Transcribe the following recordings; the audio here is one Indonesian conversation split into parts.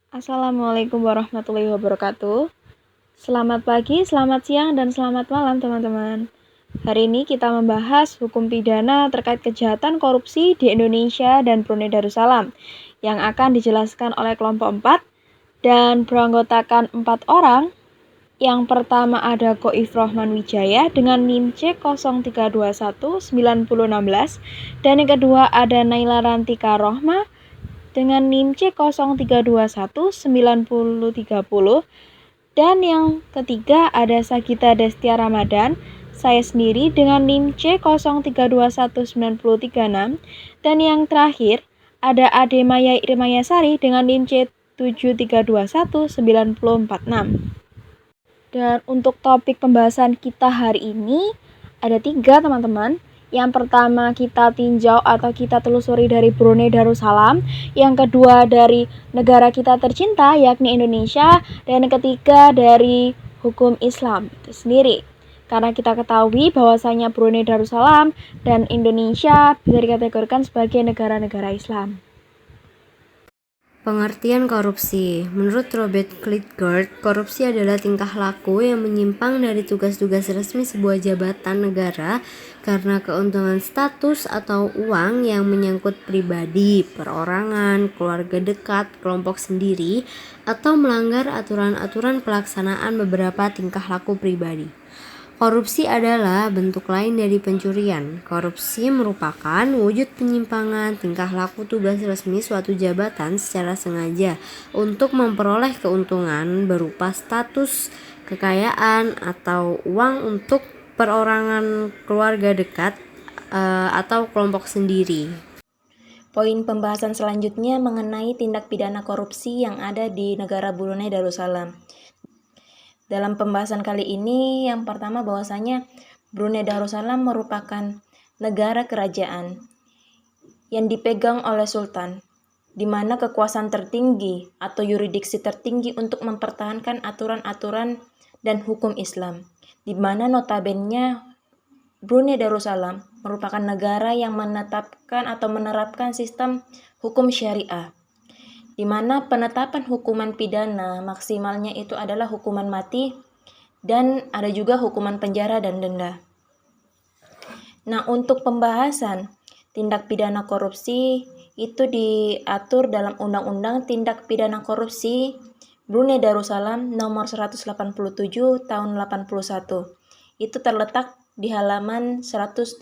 Assalamualaikum warahmatullahi wabarakatuh. Selamat pagi, selamat siang, dan selamat malam teman-teman. Hari ini kita membahas hukum pidana terkait kejahatan korupsi di Indonesia dan Brunei Darussalam yang akan dijelaskan oleh kelompok 4 dan beranggotakan 4 orang. Yang pertama ada Goif Rohman Wijaya dengan NIM C03219016 dan yang kedua ada Naila Rantika Rohma dengan NIM C03219030 dan yang ketiga ada Sagita Destia Ramadan, saya sendiri dengan NIM C03219036 dan yang terakhir ada Ade Maya Irmayasari dengan NIM C73219046. Dan untuk topik pembahasan kita hari ini ada 3 teman-teman. Yang pertama kita tinjau atau kita telusuri dari Brunei Darussalam, yang kedua dari negara kita tercinta yakni Indonesia, dan yang ketiga dari hukum Islam itu sendiri. Karena kita ketahui bahwasanya Brunei Darussalam dan Indonesia bisa dikategorikan sebagai negara-negara Islam. Pengertian korupsi. Menurut Robert Klitgard, korupsi adalah tingkah laku yang menyimpang dari tugas-tugas resmi sebuah jabatan negara karena keuntungan status atau uang yang menyangkut pribadi, perorangan, keluarga dekat, kelompok sendiri, atau melanggar aturan-aturan pelaksanaan beberapa tingkah laku pribadi. Korupsi adalah bentuk lain dari pencurian. Korupsi merupakan wujud penyimpangan tingkah laku tugas resmi suatu jabatan secara sengaja untuk memperoleh keuntungan berupa status, kekayaan, atau uang untuk perorangan, keluarga dekat, atau kelompok sendiri. Poin pembahasan selanjutnya mengenai tindak pidana korupsi yang ada di negara Brunei Darussalam. Dalam pembahasan kali ini, yang pertama bahwasanya Brunei Darussalam merupakan negara kerajaan yang dipegang oleh Sultan, di mana kekuasaan tertinggi atau yurisdiksi tertinggi untuk mempertahankan aturan-aturan dan hukum Islam, di mana notabene Brunei Darussalam merupakan negara yang menetapkan atau menerapkan sistem hukum syariah, di mana penetapan hukuman pidana maksimalnya itu adalah hukuman mati dan ada juga hukuman penjara dan denda. Nah, untuk pembahasan tindak pidana korupsi itu diatur dalam Undang-Undang Tindak Pidana Korupsi Brunei Darussalam nomor 187 tahun 81. Itu terletak di halaman 131,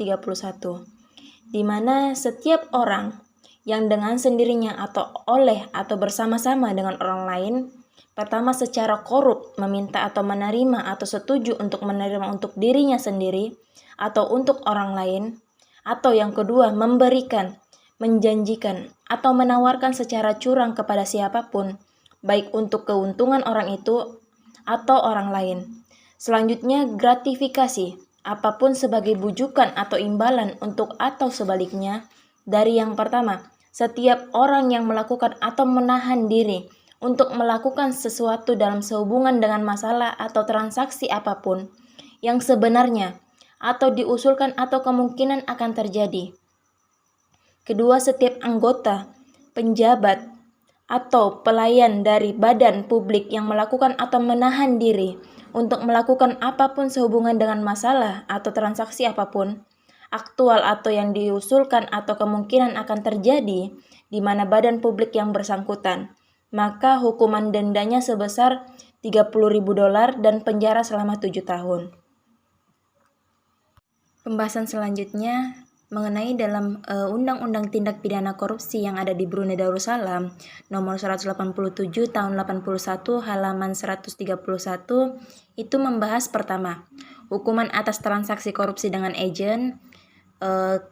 di mana setiap orang yang dengan sendirinya atau oleh atau bersama-sama dengan orang lain, pertama secara korup meminta atau menerima atau setuju untuk menerima untuk dirinya sendiri atau untuk orang lain, atau yang kedua memberikan, menjanjikan atau menawarkan secara curang kepada siapapun, baik untuk keuntungan orang itu atau orang lain. Selanjutnya gratifikasi, apapun sebagai bujukan atau imbalan untuk atau sebaliknya dari yang pertama. Setiap orang yang melakukan atau menahan diri untuk melakukan sesuatu dalam sehubungan dengan masalah atau transaksi apapun yang sebenarnya atau diusulkan atau kemungkinan akan terjadi. Kedua, setiap anggota, penjabat, atau pelayan dari badan publik yang melakukan atau menahan diri untuk melakukan apapun sehubungan dengan masalah atau transaksi apapun aktual atau yang diusulkan atau kemungkinan akan terjadi di mana badan publik yang bersangkutan, maka hukuman dendanya sebesar $30.000 dan penjara selama 7 tahun. Pembahasan selanjutnya mengenai dalam Undang-Undang Tindak Pidana Korupsi yang ada di Brunei Darussalam nomor 187 tahun 81 halaman 131 itu membahas pertama, hukuman atas transaksi korupsi dengan agen.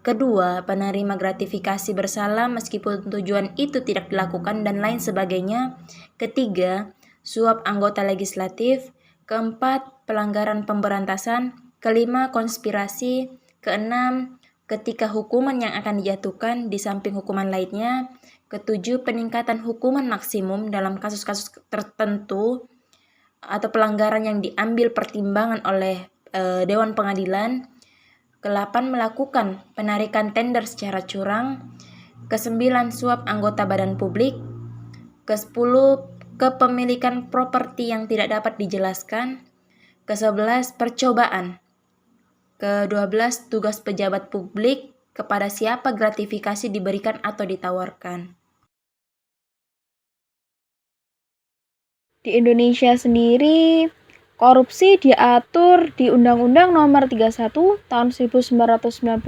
Kedua, penerima gratifikasi bersalah meskipun tujuan itu tidak dilakukan dan lain sebagainya. Ketiga, suap anggota legislatif. Keempat, pelanggaran pemberantasan. Kelima, konspirasi. Keenam, ketika hukuman yang akan dijatuhkan di samping hukuman lainnya. Ketujuh, peningkatan hukuman maksimum dalam kasus-kasus tertentu atau pelanggaran yang diambil pertimbangan oleh Dewan Pengadilan. Ke-8, melakukan penarikan tender secara curang. Ke-9, suap anggota badan publik. Ke-10, kepemilikan properti yang tidak dapat dijelaskan. Ke-11, percobaan. Ke-12, tugas pejabat publik, kepada siapa gratifikasi diberikan atau ditawarkan. Di Indonesia sendiri, korupsi diatur di Undang-Undang Nomor 31 Tahun 1999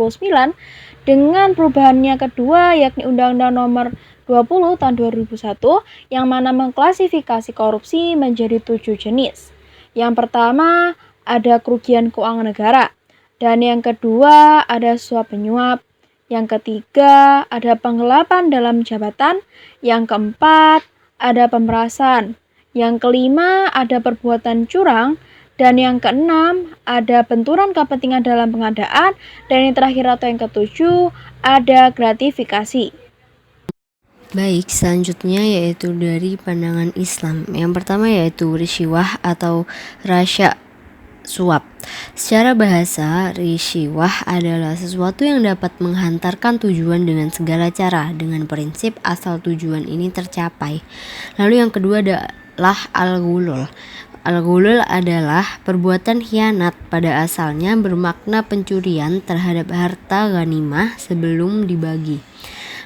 dengan perubahannya kedua, yakni Undang-Undang Nomor 20 Tahun 2001 yang mana mengklasifikasi korupsi menjadi 7 jenis. Yang pertama, ada kerugian keuangan negara. Dan yang kedua, ada suap menyuap. Yang ketiga, ada penggelapan dalam jabatan. Yang keempat, ada pemerasan. Yang kelima, ada perbuatan curang. Dan yang keenam, ada benturan kepentingan dalam pengadaan. Dan yang terakhir atau yang ketujuh, ada gratifikasi. Baik, selanjutnya yaitu dari pandangan Islam. Yang pertama yaitu rishiwah atau rasya suap. Secara bahasa, rishiwah adalah sesuatu yang dapat menghantarkan tujuan dengan segala cara dengan prinsip asal tujuan ini tercapai. Lalu yang kedua adalah al-ghulul. Al-ghulul adalah perbuatan khianat, pada asalnya bermakna pencurian terhadap harta ghanimah sebelum dibagi.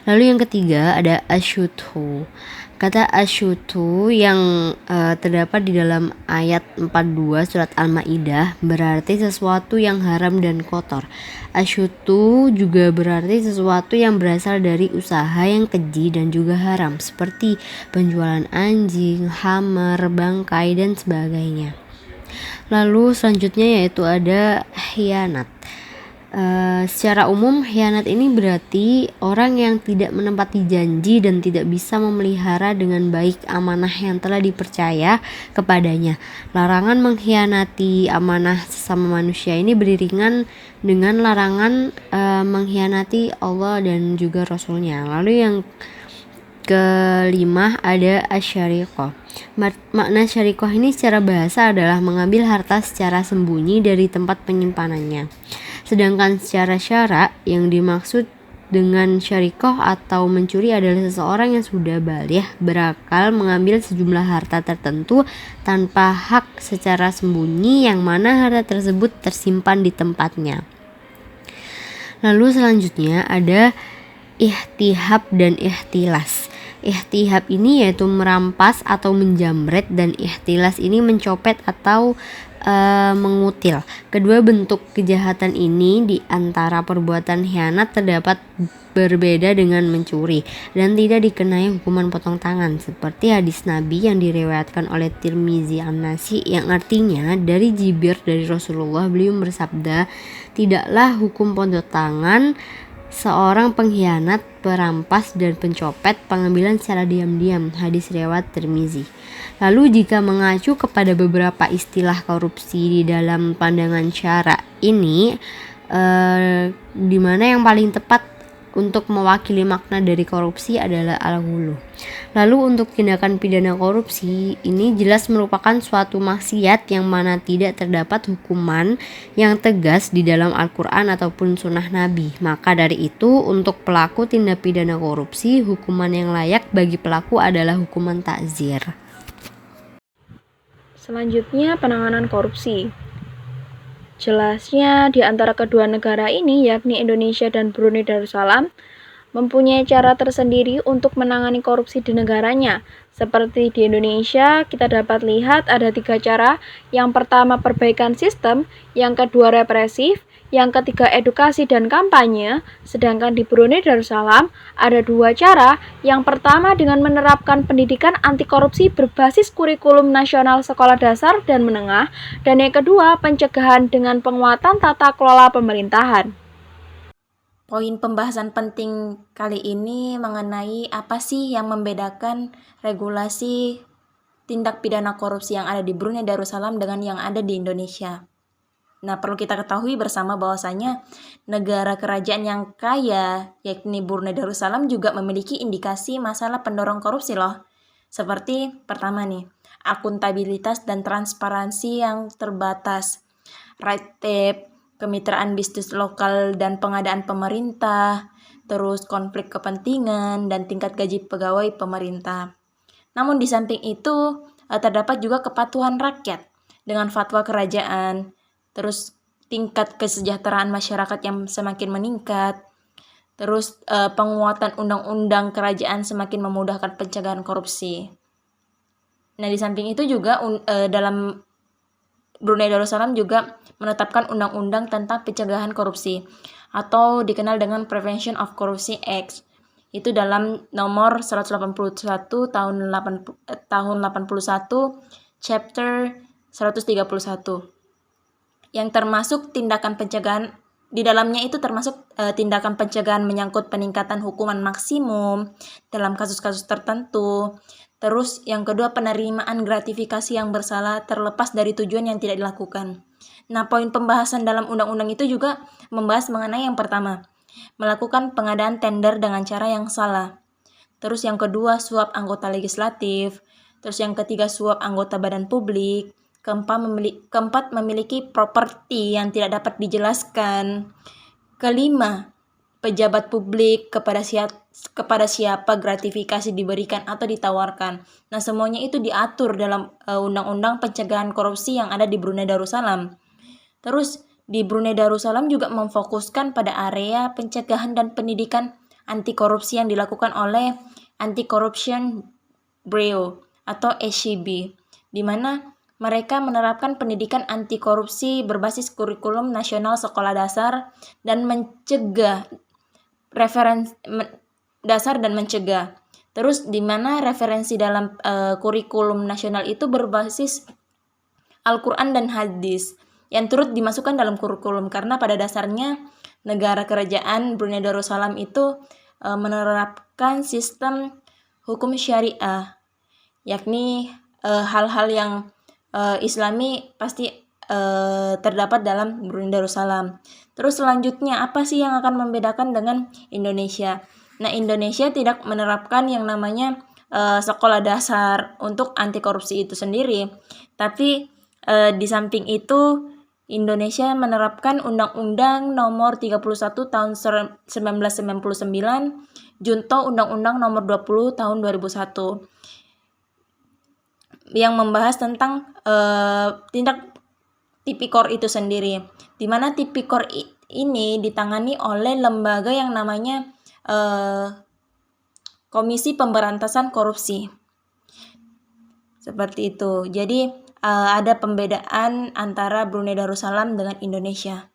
Lalu yang ketiga ada asyuthu. Kata asyuthu yang terdapat di dalam ayat 42 surat Al-Maidah berarti sesuatu yang haram dan kotor. Asyuthu juga berarti sesuatu yang berasal dari usaha yang keji dan juga haram, seperti penjualan anjing, hammer, bangkai, dan sebagainya. Lalu selanjutnya yaitu ada khianat. Secara umum khianat ini berarti orang yang tidak menepati janji dan tidak bisa memelihara dengan baik amanah yang telah dipercaya kepadanya. Larangan mengkhianati amanah sesama manusia ini beriringan dengan larangan mengkhianati Allah dan juga Rasulnya. Lalu yang kelima ada asyariqah. Makna syariqah ini secara bahasa adalah mengambil harta secara sembunyi dari tempat penyimpanannya. Sedangkan secara syara yang dimaksud dengan syariqah atau mencuri adalah seseorang yang sudah baligh berakal mengambil sejumlah harta tertentu tanpa hak secara sembunyi yang mana harta tersebut tersimpan di tempatnya. Lalu selanjutnya ada ihtihab dan ihtilas. Ihtihab ini yaitu merampas atau menjamret dan ihtilas ini mencopet atau mengutil. Kedua bentuk kejahatan ini di antara perbuatan khianat terdapat berbeda dengan mencuri dan tidak dikenai hukuman potong tangan seperti hadis Nabi yang diriwayatkan oleh Tirmizi An-Nasi yang artinya dari Jibir dari Rasulullah, beliau bersabda, tidaklah hukum potong tangan seorang pengkhianat, perampas, dan pencopet pengambilan secara diam-diam. Hadis riwayat Tirmizi. Lalu jika mengacu kepada beberapa istilah korupsi di dalam pandangan syara ini, di mana yang paling tepat untuk mewakili makna dari korupsi adalah al-ghulu. Lalu untuk tindakan pidana korupsi ini jelas merupakan suatu maksiat yang mana tidak terdapat hukuman yang tegas di dalam Al-Quran ataupun sunnah Nabi. Maka dari itu untuk pelaku tindak pidana korupsi, hukuman yang layak bagi pelaku adalah hukuman takzir. Selanjutnya penanganan korupsi. Jelasnya di antara kedua negara ini, yakni Indonesia dan Brunei Darussalam, mempunyai cara tersendiri untuk menangani korupsi di negaranya. Seperti di Indonesia, kita dapat lihat ada 3 cara. Yang pertama perbaikan sistem, yang kedua represif, yang ketiga edukasi dan kampanye. Sedangkan di Brunei Darussalam ada 2 cara. Yang pertama dengan menerapkan pendidikan anti korupsi berbasis kurikulum nasional sekolah dasar dan menengah. Dan yang kedua pencegahan dengan penguatan tata kelola pemerintahan. Poin pembahasan penting kali ini mengenai apa sih yang membedakan regulasi tindak pidana korupsi yang ada di Brunei Darussalam dengan yang ada di Indonesia. Nah, perlu kita ketahui bersama bahwasanya negara kerajaan yang kaya, yakni Brunei Darussalam, juga memiliki indikasi masalah pendorong korupsi loh. Seperti pertama nih, akuntabilitas dan transparansi yang terbatas, red tape, kemitraan bisnis lokal dan pengadaan pemerintah, terus konflik kepentingan dan tingkat gaji pegawai pemerintah. Namun di samping itu terdapat juga kepatuhan rakyat dengan fatwa kerajaan, terus tingkat kesejahteraan masyarakat yang semakin meningkat, terus penguatan undang-undang kerajaan semakin memudahkan pencegahan korupsi. Nah, di samping itu juga dalam Brunei Darussalam juga menetapkan undang-undang tentang pencegahan korupsi atau dikenal dengan Prevention of Corruption Act. Itu dalam nomor 181 tahun 81 chapter 131. Yang termasuk tindakan pencegahan di dalamnya itu termasuk tindakan pencegahan menyangkut peningkatan hukuman maksimum dalam kasus-kasus tertentu. Terus yang kedua, penerimaan gratifikasi yang bersalah terlepas dari tujuan yang tidak dilakukan. Nah, poin pembahasan dalam undang-undang itu juga membahas mengenai yang pertama, melakukan pengadaan tender dengan cara yang salah. Terus yang kedua, suap anggota legislatif. Terus yang ketiga, suap anggota badan publik. Keempat, memiliki properti yang tidak dapat dijelaskan. Kelima, pejabat publik kepada siapa gratifikasi diberikan atau ditawarkan. Nah, semuanya itu diatur dalam undang-undang pencegahan korupsi yang ada di Brunei Darussalam. Terus di Brunei Darussalam juga memfokuskan pada area pencegahan dan pendidikan anti korupsi yang dilakukan oleh Anti-Corruption Bureau atau ACB, di mana mereka menerapkan pendidikan anti korupsi berbasis kurikulum nasional sekolah dasar dan mencegah Terus di mana referensi dalam kurikulum nasional itu berbasis Al-Quran dan hadis yang turut dimasukkan dalam kurikulum, karena pada dasarnya negara kerajaan Brunei Darussalam itu menerapkan sistem hukum syariah, yakni hal-hal yang Islami pasti terdapat dalam Brunei Darussalam. Terus selanjutnya, apa sih yang akan membedakan dengan Indonesia? Nah, Indonesia tidak menerapkan yang namanya sekolah dasar untuk anti korupsi itu sendiri. Tapi di samping itu, Indonesia menerapkan Undang-Undang Nomor 31 Tahun 1999, junto Undang-Undang Nomor 20 Tahun 2001. Yang membahas tentang tindak tipikor itu sendiri, di mana tipikor ini ditangani oleh lembaga yang namanya Komisi Pemberantasan Korupsi. Seperti itu. Jadi ada pembedaan antara Brunei Darussalam dengan Indonesia.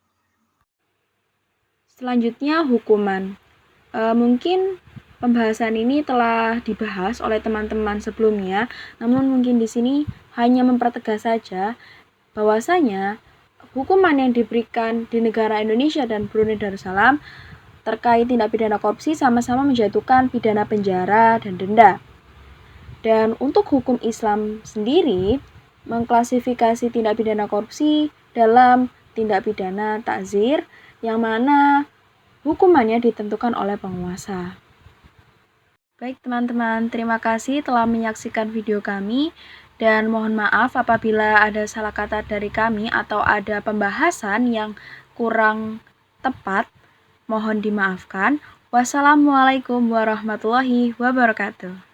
Selanjutnya, hukuman. Mungkin pembahasan ini telah dibahas oleh teman-teman sebelumnya, namun mungkin di sini hanya mempertegas saja bahwasanya hukuman yang diberikan di negara Indonesia dan Brunei Darussalam terkait tindak pidana korupsi sama-sama menjatuhkan pidana penjara dan denda. Dan untuk hukum Islam sendiri mengklasifikasi tindak pidana korupsi dalam tindak pidana ta'zir, yang mana hukumannya ditentukan oleh penguasa. Baik teman-teman, terima kasih telah menyaksikan video kami, dan mohon maaf apabila ada salah kata dari kami atau ada pembahasan yang kurang tepat, mohon dimaafkan. Wassalamualaikum warahmatullahi wabarakatuh.